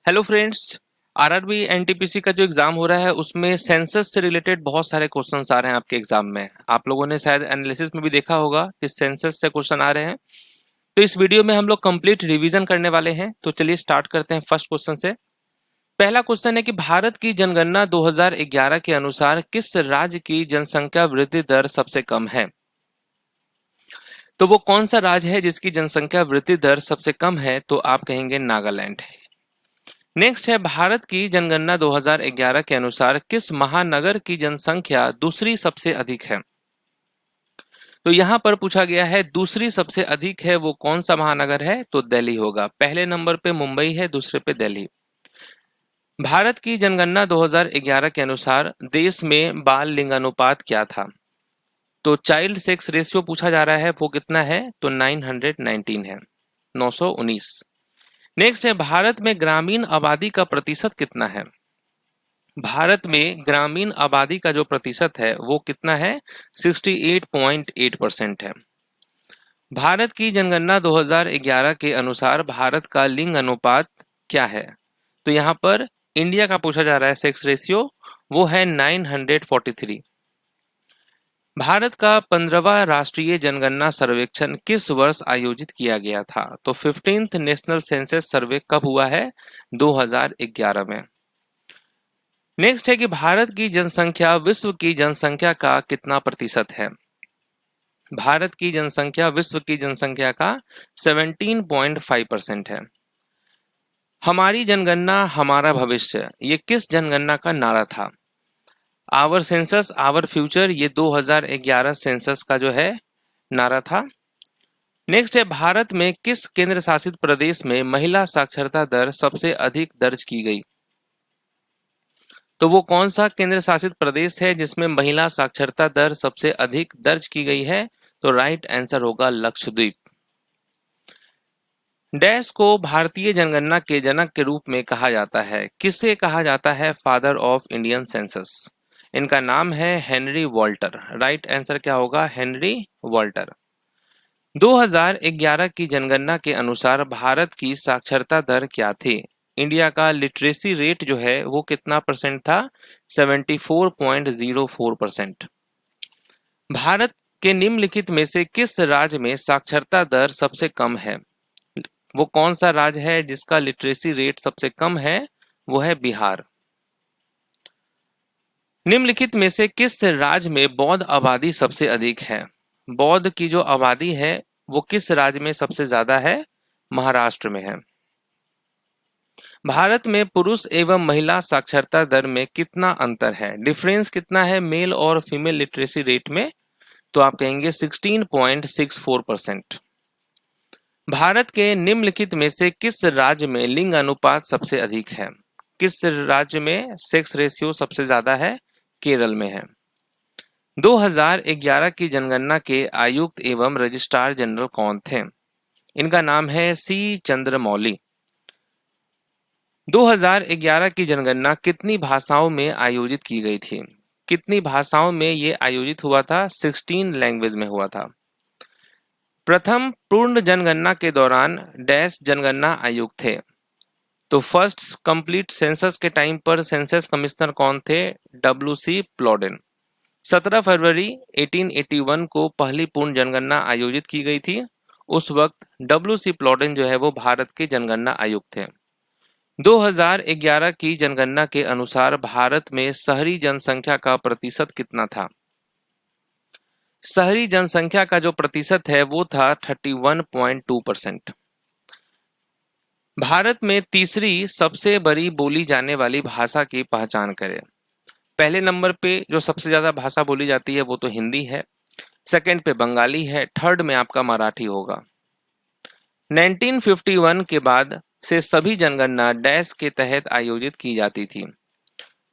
Hello friends. RRB NTPC का जो exam हो रहा है उसमें सेंसस से रिलेटेड बहुत सारे क्वेश्चंस आ रहे हैं आपके एग्जाम में। आप लोगों ने शायद एनालिसिस में भी देखा होगा कि सेंसस से क्वेश्चन आ रहे हैं। तो इस वीडियो में हम लोग कंप्लीट रिवीजन करने वाले हैं। तो चलिए स्टार्ट करते हैं फर्स्ट क्वेश्चन से। पहला क्वेश्चन है कि भारत की जनगणना 2011 के अनुसार किस राज्य की जनसंख्या वृद्धि दर सबसे कम है। तो वो कौन सा राज्य है जिसकी जनसंख्या वृद्धि दर सबसे कम है? तो आप कहेंगे नागालैंड। नेक्स्ट है भारत की जनगणना 2011 के अनुसार किस महानगर की जनसंख्या दूसरी सबसे अधिक है। तो यहां पर पूछा गया है दूसरी सबसे अधिक है वो कौन सा महानगर है, तो दिल्ली होगा। पहले नंबर पे मुंबई है, दूसरे पे दिल्ली। भारत की जनगणना 2011 के अनुसार देश में बाल लिंगानुपात क्या था। तो चाइल्ड सेक्स रेशियो पूछा जा रहा है, वो कितना है, तो 919 है, 919। नेक्स्ट है भारत में ग्रामीण आबादी का प्रतिशत कितना है। भारत में ग्रामीण आबादी का जो प्रतिशत है वो कितना है, 68.8% है। भारत की जनगणना 2011 के अनुसार भारत का लिंग अनुपात क्या है। तो यहाँ पर इंडिया का पूछा जा रहा है सेक्स रेशियो, वो है 943। भारत का 15वां राष्ट्रीय जनगणना सर्वेक्षण किस वर्ष आयोजित किया गया था। तो 15th नेशनल सेंसस सर्वे कब हुआ है, 2011 में। नेक्स्ट है कि भारत की जनसंख्या विश्व की जनसंख्या का कितना प्रतिशत है। भारत की जनसंख्या विश्व की जनसंख्या का 17.5% है। हमारी जनगणना हमारा भविष्य, ये किस जनगणना का नारा था। आवर सेंसस आवर फ्यूचर, ये 2011 सेंसस का जो है नारा था। नेक्स्ट है भारत में किस केंद्र शासित प्रदेश में महिला साक्षरता दर सबसे अधिक दर्ज की गई। तो वो कौन सा केंद्र शासित प्रदेश है जिसमें महिला साक्षरता दर सबसे अधिक दर्ज की गई है। तो राइट आंसर होगा लक्षद्वीप। डैश को भारतीय जनगणना के जनक के रूप में कहा जाता है। किसे कहा जाता है फादर ऑफ इंडियन सेंसस। इनका नाम है हेनरी वॉल्टर। राइट आंसर क्या होगा, हेनरी वॉल्टर। 2011 की जनगणना के अनुसार भारत की साक्षरता दर क्या थी। इंडिया का लिटरेसी रेट जो है वो कितना परसेंट था, 74.04%। भारत के निम्नलिखित में से किस राज्य में साक्षरता दर सबसे कम है। वो कौन सा राज्य है जिसका लिटरेसी रेट सबसे कम है, वो है बिहार। निम्नलिखित में से किस राज्य में बौद्ध आबादी सबसे अधिक है। बौद्ध की जो आबादी है वो किस राज्य में सबसे ज्यादा है, महाराष्ट्र में है। भारत में पुरुष एवं महिला साक्षरता दर में कितना अंतर है, डिफरेंस कितना है मेल और फीमेल लिटरेसी रेट में। तो आप कहेंगे 16.64%। भारत के निम्नलिखित में से किस राज्य में लिंग अनुपात सबसे अधिक है। किस राज्य में सेक्स रेशियो सबसे ज्यादा है, केरल में है। 2011 की जनगणना के आयुक्त एवं रजिस्ट्रार जनरल कौन थे। इनका नाम है सी चंद्रमौली। 2011 की जनगणना कितनी भाषाओं में आयोजित की गई थी। कितनी भाषाओं में ये आयोजित हुआ था, 16 लैंग्वेज में हुआ था। प्रथम पूर्ण जनगणना के दौरान डैश जनगणना आयुक्त थे। तो फर्स्ट कंप्लीट सेंसस के टाइम पर सेंसस कमिश्नर कौन थे, डब्ल्यू.सी. प्लॉडेन। 17 फरवरी 1881 को पहली पूर्ण जनगणना आयोजित की गई थी। उस वक्त डब्ल्यू.सी. प्लॉडेन जो है वो भारत के जनगणना आयुक्त थे। 2011 की जनगणना के अनुसार भारत में शहरी जनसंख्या का प्रतिशत कितना था। शहरी जनसंख्या का जो प्रतिशत है वो था 31.2%। भारत में तीसरी सबसे बड़ी बोली जाने वाली भाषा की पहचान करें। पहले नंबर पे जो सबसे ज्यादा भाषा बोली जाती है वो तो हिंदी है, सेकंड पे बंगाली है, थर्ड में आपका मराठी होगा। 1951 के बाद से सभी जनगणना डैश के तहत आयोजित की जाती थी।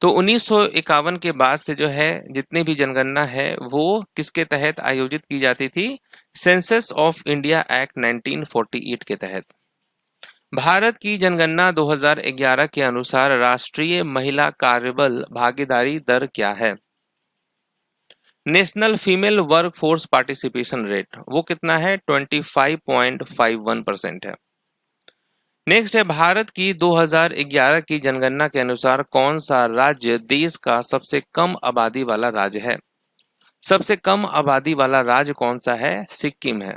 तो 1951 के बाद से जो है जितनी भी जनगणना है वो किसके तहत आयोजित की जाती थी, सेंसस ऑफ इंडिया एक्ट 1948 के तहत। भारत की जनगणना 2011 के अनुसार राष्ट्रीय महिला कार्यबल भागीदारी दर क्या है। National female work force participation rate वो कितना है, 25.51% है। नेक्स्ट है भारत की 2011 की जनगणना के अनुसार कौन सा राज्य देश का सबसे कम आबादी वाला राज्य है? सबसे कम आबादी वाला राज्य कौन सा है? सिक्किम है।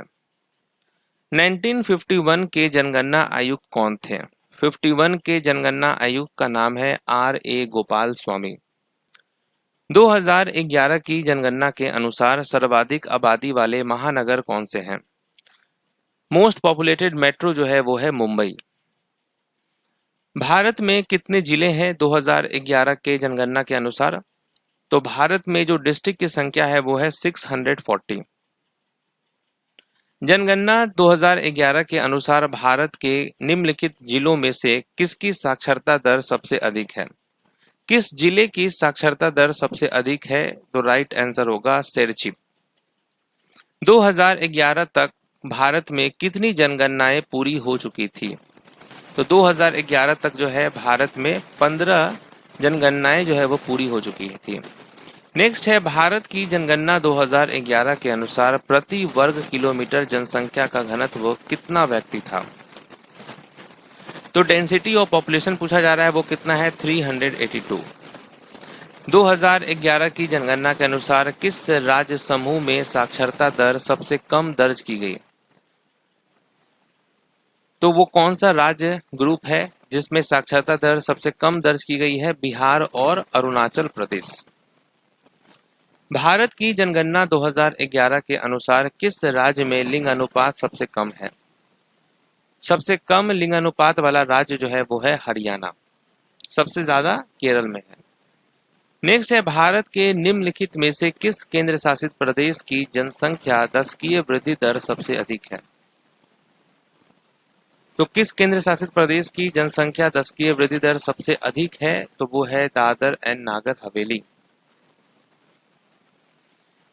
1951 के जनगणना आयुक्त कौन थे? 51 के जनगणना आयुक्त का नाम है R.A. गोपाल स्वामी। 2011 की जनगणना के अनुसार सर्वाधिक आबादी वाले महानगर कौन से हैं? मोस्ट पॉपुलेटेड मेट्रो जो है वो है मुंबई। भारत में कितने जिले हैं 2011 के जनगणना के अनुसार? तो भारत में जो डिस्ट्रिक्ट की संख्या है वो है 640। जनगणना 2011 के अनुसार भारत के निम्नलिखित जिलों में से किसकी साक्षरता दर सबसे अधिक है? किस जिले की साक्षरता दर सबसे अधिक है? तो राइट आंसर होगा सेरचिप। 2011 तक भारत में कितनी जनगणनाएं पूरी हो चुकी थी? तो 2011 तक जो है भारत में 15 जनगणनाएं जो है वो पूरी हो चुकी थी। नेक्स्ट है भारत की जनगणना 2011 के अनुसार प्रति वर्ग किलोमीटर जनसंख्या का घनत्व कितना व्यक्ति था? तो डेंसिटी ऑफ पॉपुलेशन पूछा जा रहा है, वो कितना है? 382। 2011 की जनगणना के अनुसार किस राज्य समूह में साक्षरता दर सबसे कम दर्ज की गई? तो वो कौन सा राज्य ग्रुप है जिसमें साक्षरता दर सबसे कम दर्ज की गई है? बिहार और अरुणाचल प्रदेश। भारत की जनगणना 2011 के अनुसार किस राज्य में लिंग अनुपात सबसे कम है? सबसे कम लिंग अनुपात वाला राज्य जो है वो है हरियाणा। सबसे ज्यादा केरल में है। नेक्स्ट है भारत के निम्नलिखित में से किस केंद्र शासित प्रदेश की जनसंख्या दशकीय वृद्धि दर सबसे अधिक है? तो किस केंद्र शासित प्रदेश की जनसंख्या दशकीय वृद्धि दर सबसे अधिक है? तो वो है दादर एंड नागर हवेली।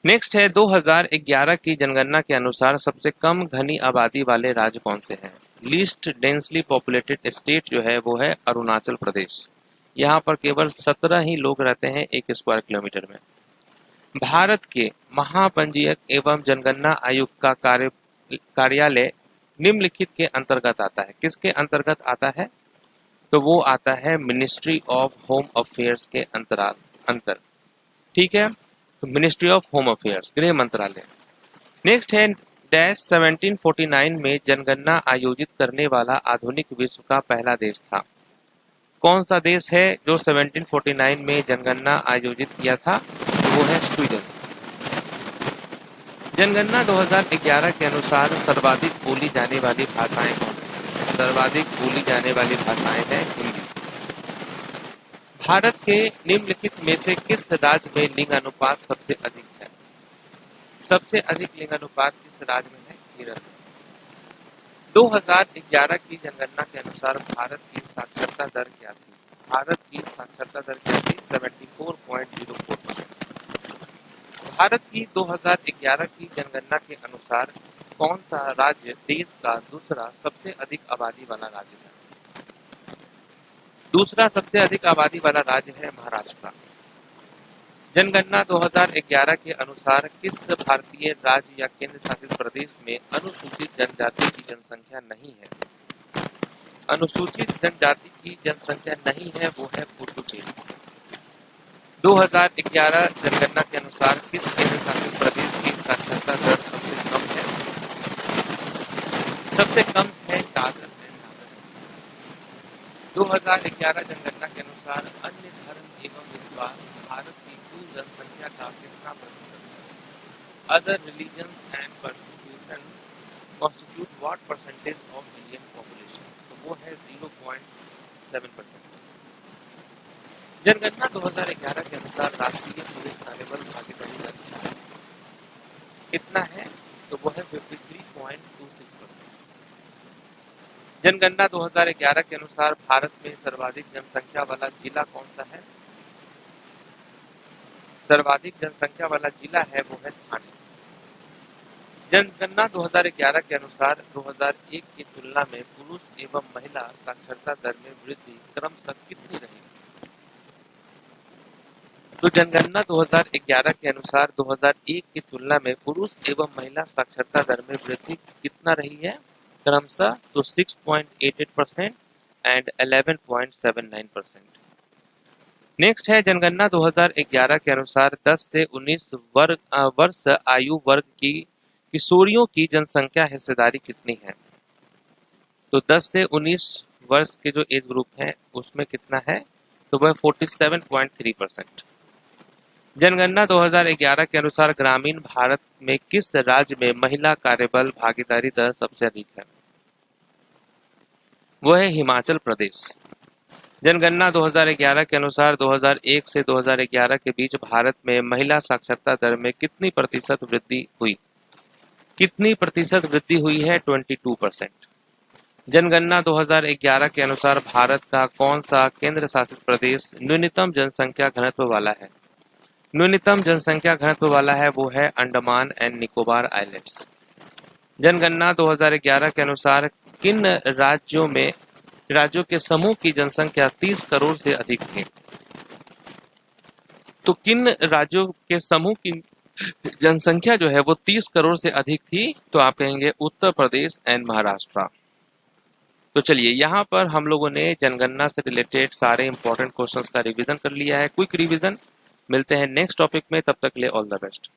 नेक्स्ट है 2011 की जनगणना के अनुसार सबसे कम घनी आबादी वाले राज्य कौन से हैं? लीस्ट डेंसली पॉपुलेटेड स्टेट जो है वो है अरुणाचल प्रदेश। यहाँ पर केवल 17 ही लोग रहते हैं 1 स्क्वायर किलोमीटर में। भारत के महापंजीयक एवं जनगणना आयुक्त का कार्यालय निम्नलिखित के अंतर्गत आता है। किसके अंतर्गत आता है? तो वो आता है मिनिस्ट्री ऑफ होम अफेयर्स के अंतर। ठीक है, तो मिनिस्ट्री ऑफ होम अफेयर्स, गृह मंत्रालय। नेक्स्ट है डैश 1749 में जनगणना आयोजित करने वाला आधुनिक विश्व का पहला देश था। कौन सा देश है जो 1749 में जनगणना आयोजित किया था? तो वो है स्वीडन। जनगणना 2011 के अनुसार सर्वाधिक बोली जाने वाली भाषाएं कौन सी? सर्वाधिक बोली जाने वाली भाषाएं हैं हिंदी। भारत के निम्नलिखित में से किस राज्य में लिंग अनुपात सबसे अधिक है? सबसे अधिक लिंग अनुपात किस राज्य में है? केरल। 2011 की जनगणना के अनुसार भारत की साक्षरता दर क्या थी? भारत की साक्षरता दर क्या थी? 74.04%। भारत की 2011 की जनगणना के अनुसार कौन सा राज्य देश का दूसरा सबसे अधिक आबादी वाला राज्य है? दूसरा सबसे अधिक आबादी वाला राज्य है महाराष्ट्र। जनगणना 2011 के अनुसार किस भारतीय राज्य या केंद्र शासित प्रदेश में अनुसूचित जनजाति की जनसंख्या नहीं है? अनुसूचित जनजाति की जनसंख्या नहीं है, वो है पुडुचेरी। 2011 जनगणना के अनुसार किस केंद्र शासित प्रदेश की साक्षरता दर सबसे कम है? सबसे कम है दादर एंड नगर हवेली। 2011 जनगणना के अनुसार अन्य धर्म एवं विश्वास भारत की कुल जनसंख्या का कितना प्रतिशत है? Other religions and persecution constitute what percentage of Indian population? तो वो है 0.7%। जनगणना 2011 के अनुसार राष्ट्रीय पुलिस कार्यबल भागीदारी दर कितना है? तो वो है 53.26%। जनगणना 2011 के अनुसार भारत में सर्वाधिक जनसंख्या वाला जिला कौन सा है? सर्वाधिक जनसंख्या वाला जिला है वो है ठाणे। जनगणना 2011 के अनुसार 2001 की तुलना में पुरुष एवं महिला साक्षरता दर में वृद्धि क्रमशः कितनी रही? तो जनगणना 2011 के अनुसार 2001 की तुलना में पुरुष एवं महिला साक्षरता दर में वृद्धि कितना रही है? क्रमशः तो 6.88% एंड 11.79%। नेक्स्ट है जनगणना 2011 के अनुसार 10 से 19 वर्ष आयु वर्ग की किशोरियों की जनसंख्या हिस्सेदारी कितनी है? तो 10 से 19 वर्ष के जो एज ग्रुप है उसमें कितना है? तो वह 47.3%। जनगणना 2011 के अनुसार ग्रामीण भारत में किस राज्य में महिला कार्यबल भागीदारी दर सबसे अधिक है? वो है हिमाचल प्रदेश। जनगणना 2011 के अनुसार 2001 से 2011 के बीच भारत में महिला साक्षरता दर में कितनी प्रतिशत वृद्धि हुई? कितनी प्रतिशत वृद्धि हुई है? 22%। जनगणना 2011 के अनुसार भारत का कौन सा केंद्र शासित प्रदेश न्यूनतम जनसंख्या घनत्व वाला है? न्यूनतम जनसंख्या घनत्व वाला है वो है अंडमान एंड निकोबार आइलैंड्स। जनगणना 2011 के अनुसार किन राज्यों के समूह की जनसंख्या 30 करोड़ से अधिक थी? तो किन राज्यों के समूह की जनसंख्या जो है वो 30 करोड़ से अधिक थी? तो आप कहेंगे उत्तर प्रदेश एंड महाराष्ट्र। तो चलिए यहाँ पर हम लोगों ने जनगणना से रिलेटेड सारे इंपॉर्टेंट क्वेश्चंस का रिवीजन कर लिया है। Quick revision. मिलते हैं नेक्स्ट टॉपिक में, तब तक के लिए ऑल द बेस्ट।